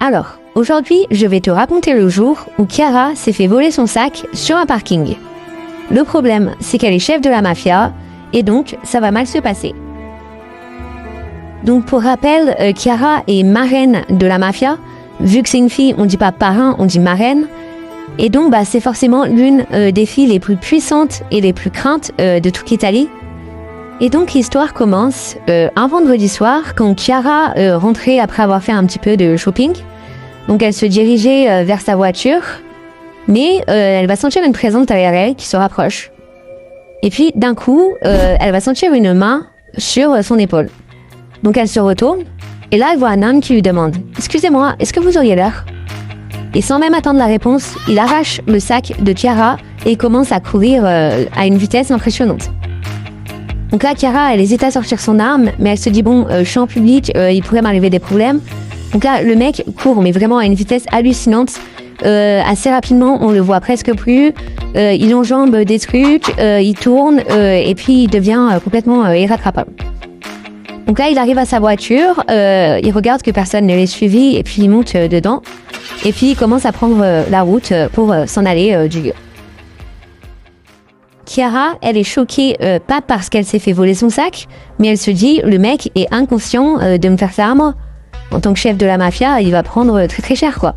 Alors, aujourd'hui, je vais te raconter le jour où Chiara s'est fait voler son sac sur un parking. Le problème, c'est qu'elle est chef de la mafia, et donc ça va mal se passer. Donc pour rappel, Chiara est marraine de la mafia. Vu que c'est une fille, on dit pas parrain, on dit marraine. Et donc c'est forcément l'une des filles les plus puissantes et les plus craintes de toute l'Italie. Et donc l'histoire commence un vendredi soir quand Chiara rentrait après avoir fait un petit peu de shopping. Donc elle se dirigeait vers sa voiture, mais elle va sentir une présence derrière elle qui se rapproche. Et puis d'un coup, elle va sentir une main sur son épaule. Donc elle se retourne, et là elle voit un homme qui lui demande « Excusez-moi, est-ce que vous auriez l'heure ?» Et sans même attendre la réponse, il arrache le sac de Chiara et commence à courir à une vitesse impressionnante. Donc là, Chiara, elle hésite à sortir son arme, mais elle se dit « Bon, je suis en public, il pourrait m'arriver des problèmes. » Donc là, le mec court, mais vraiment à une vitesse hallucinante. Assez rapidement, on le voit presque plus. Il enjambe des trucs, il tourne, et puis il devient complètement irrattrapable. Donc là, il arrive à sa voiture, il regarde que personne ne l'ait suivi, et puis il monte dedans. Et puis il commence à prendre la route pour s'en aller du lieu. Chiara, elle est choquée, pas parce qu'elle s'est fait voler son sac, mais elle se dit, le mec est inconscient de me faire ça à moi. En tant que chef de la mafia, il va prendre très très cher, quoi.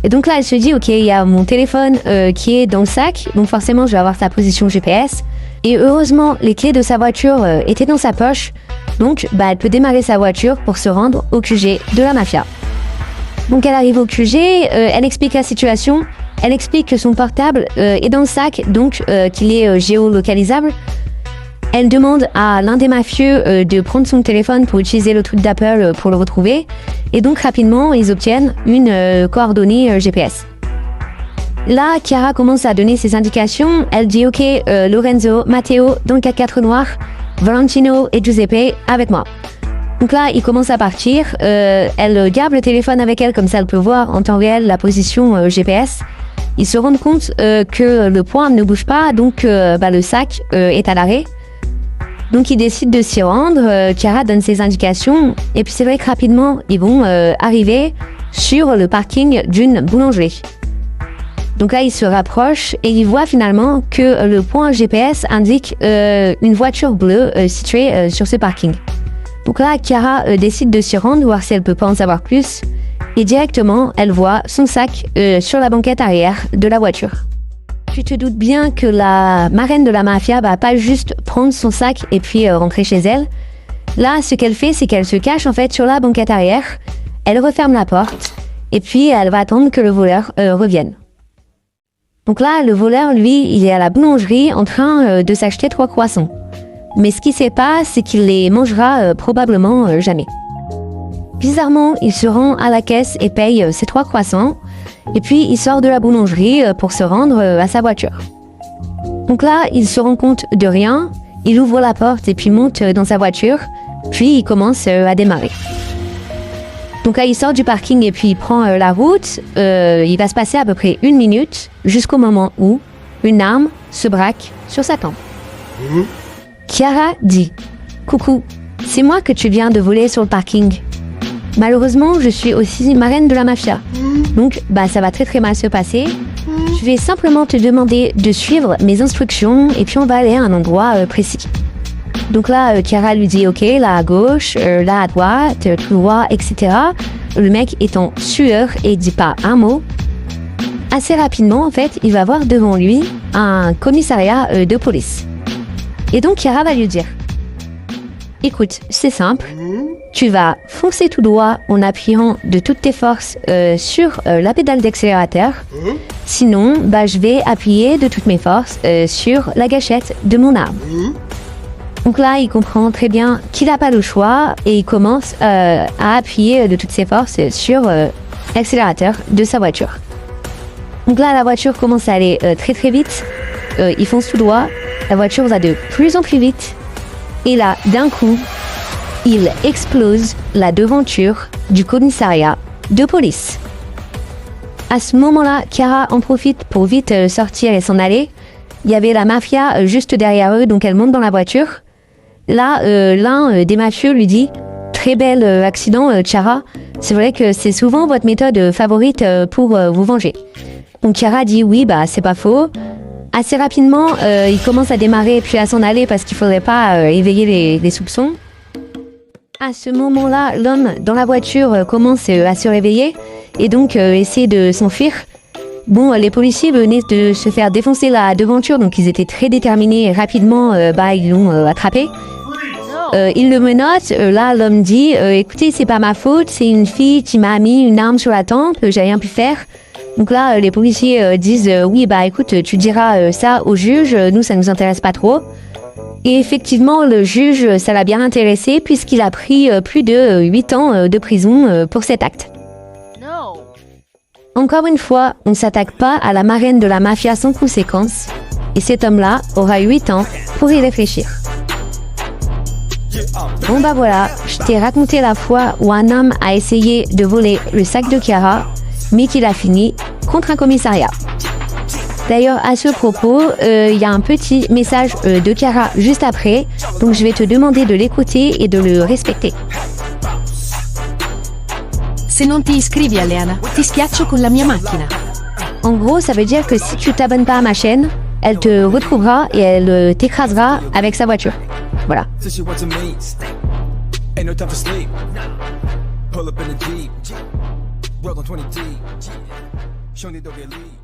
Et donc là, elle se dit, ok, il y a mon téléphone qui est dans le sac, donc forcément, je vais avoir sa position GPS. Et heureusement, les clés de sa voiture étaient dans sa poche, donc elle peut démarrer sa voiture pour se rendre au QG de la mafia. Donc elle arrive au QG, elle explique la situation, elle explique que son portable est dans le sac, donc qu'il est géolocalisable. Elle demande à l'un des mafieux de prendre son téléphone pour utiliser le truc d'Apple pour le retrouver. Et donc rapidement, ils obtiennent une coordonnée GPS. Là, Chiara commence à donner ses indications. Elle dit « Ok, Lorenzo, Matteo, dans le 4x4 noir, Valentino et Giuseppe avec moi. » Donc là, il commence à partir. Elle garde le téléphone avec elle, comme ça elle peut voir en temps réel la position GPS. Ils se rendent compte que le point ne bouge pas, donc le sac est à l'arrêt. Donc ils décident de s'y rendre. Chiara donne ses indications. Et puis c'est vrai que rapidement, ils vont arriver sur le parking d'une boulangerie. Donc là, ils se rapprochent et ils voient finalement que le point GPS indique une voiture bleue située sur ce parking. Donc là, Chiara décide de s'y rendre, voir si elle peut pas en savoir plus. Et directement, elle voit son sac sur la banquette arrière de la voiture. Tu te doutes bien que la marraine de la mafia va pas juste prendre son sac et puis rentrer chez elle. Là, ce qu'elle fait, c'est qu'elle se cache en fait sur la banquette arrière. Elle referme la porte et puis elle va attendre que le voleur revienne. Donc là, le voleur, lui, il est à la boulangerie en train de s'acheter 3 croissants. Mais ce qu'il sait pas, c'est qu'il les mangera probablement jamais. Bizarrement, il se rend à la caisse et paye ses 3 croissants. Et puis, il sort de la boulangerie pour se rendre à sa voiture. Donc là, il se rend compte de rien. Il ouvre la porte et puis monte dans sa voiture. Puis, il commence à démarrer. Donc là, il sort du parking et puis il prend la route. Il va se passer à peu près 1 minute jusqu'au moment où une arme se braque sur sa tempe. Chiara dit « Coucou, c'est moi que tu viens de voler sur le parking. Malheureusement, je suis aussi marraine de la mafia. Donc, ça va très très mal se passer. Je vais simplement te demander de suivre mes instructions et puis on va aller à un endroit précis. » Donc là, Chiara lui dit « Ok, là à gauche, là à droite, tout droit, etc. » Le mec est en sueur et dit pas un mot. Assez rapidement, en fait, il va voir devant lui un commissariat de police. Et donc, Chiara va lui dire « Écoute, c'est simple. Tu vas foncer tout droit en appuyant de toutes tes forces sur la pédale d'accélérateur. Sinon, je vais appuyer de toutes mes forces sur la gâchette de mon arme. » Donc là, il comprend très bien qu'il n'a pas le choix et il commence à appuyer de toutes ses forces sur l'accélérateur de sa voiture. Donc là, la voiture commence à aller très très vite. Il fonce tout droit. La voiture va de plus en plus vite. Et là, d'un coup, il explose la devanture du commissariat de police. À ce moment-là, Chiara en profite pour vite sortir et s'en aller. Il y avait la mafia juste derrière eux, donc elle monte dans la voiture. Là, l'un des mafieux lui dit « très bel accident, Chiara. C'est vrai que c'est souvent votre méthode favorite pour vous venger. Donc Chiara dit oui, bah c'est pas faux. Assez rapidement, il commence à démarrer puis à s'en aller parce qu'il faudrait pas éveiller les soupçons. À ce moment-là, l'homme dans la voiture commence à se réveiller et donc essaie de s'enfuir. Bon, les policiers venaient de se faire défoncer la devanture, donc ils étaient très déterminés et rapidement, ils l'ont attrapé. Il le menotte, là l'homme dit écoutez, c'est pas ma faute, c'est une fille qui m'a mis une arme sur la tempe, j'ai rien pu faire. Donc là, les policiers disent oui, bah écoute, tu diras ça au juge, nous ça nous intéresse pas trop. Et effectivement, le juge, ça l'a bien intéressé puisqu'il a pris plus de 8 ans de prison pour cet acte. Encore une fois, on ne s'attaque pas à la marraine de la mafia sans conséquence. Et cet homme-là aura 8 ans pour y réfléchir. Bon bah voilà, je t'ai raconté la fois où un homme a essayé de voler le sac de Chiara, mais qu'il a fini contre un commissariat. D'ailleurs, à ce propos, il y a un petit message de Chiara juste après, donc je vais te demander de l'écouter et de le respecter. Se non ti iscrivi Alleana, ti schiaccio con la mia macchina. En gros, ça veut dire que si tu t'abonnes pas à ma chaîne, elle te retrouvera et elle t'écrasera avec sa voiture. Voilà. Pull up in the Jeep, world on 20 deep. Showing they don't get leave.